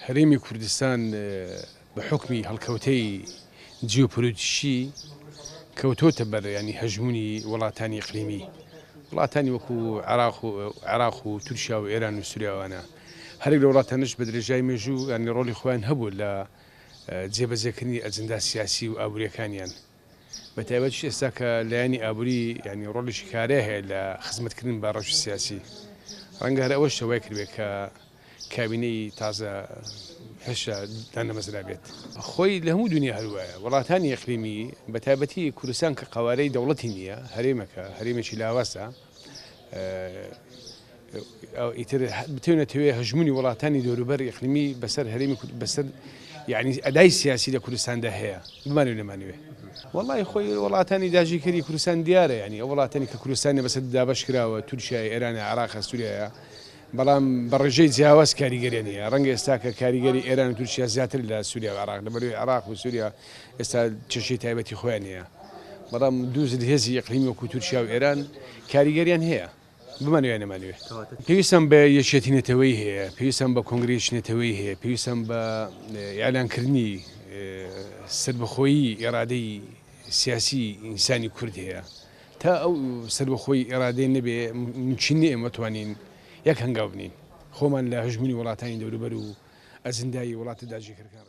هەرێمی کوردستان بە حکمی هەڵکەوتەی جیۆپۆلیتیکی کەوتۆتە بەر ینی هەژمونی وڵاتانی ئیقلیمی وڵاتانی وەکو عێراق و تورکیا و ئێران و سووریاوانە هەرێک لە وڵاتانش بە درێژای مێژوو ینی ڕۆڵی خۆیان هەبوو لە جێبەجێکردنی ئەجەندا سیاسی و ئابوووریەکانیان بە تایبەت ئێستا کە لایەنی ئابووری ینی ڕۆڵێکی کارەیە هەیە لە خزمەتکردن بە ڕەوشی سیاسی ڕەنگە هەر ئەوەش شەوای کردوێت کە کابینەی تازە هێشتا دانەمەزرا بێت خۆی لە هەموو دنیا هەروایە وڵاتانی ئیقلیمی بە تایبەتی کوردستان کە قەوارەی دەوڵەتی نییە هەرێمەکە هەرێمێکی لاوەسە ئیتر بتوێنێتەوێ هەژمونی وڵاتانی دەوروبەر ئیقلیمی بەسەر هەرێمی بەسەر یعنی ئەدای سیاسی لە کوردستاندا هەیە بمانوێ لەمانوێ وەڵی خۆی وڵاتانی داژیکردی کوردستان دیارە ینی ئەو وڵاتانی کە کوردستانی بەسەر دابەش کراوە تورکیای ئێرانە عێراق سووریایە بەڵام بە ڕێژەی جیاواز کاریگەری نیە ڕەنگە ئێستا کە کاریگەری ئێران و تورکیا زیاتر لە سووریا و عێراق لەبەرەوەی عێراق و سووریا ئێستا چێشەی تایبەتی خۆیان هەیە بەڵام دوو هێزی ئیقلیمی وەکو تورکیا و ئێران کاریگەریان هەیە بمانوێ نەمانوێ پێویستم بە یەکێتی نێتەوەی هەیە پێویستم بە کۆنگرێکی نێتەوەی هەیە پێویستم بە ئیعلانکردنی سەربەخۆیی ئێرادەی سیاسی ئینسانی کورد هەیە تا ئەو سەربەخۆی ئێرادەی نەبێ ممکن نییە ئێمە بتوانین یەک هەنگاو بنین خۆمان لە هەژمونی وڵاتانی دەوروبەر و ئەجەندای وڵاتە داژیکردەکان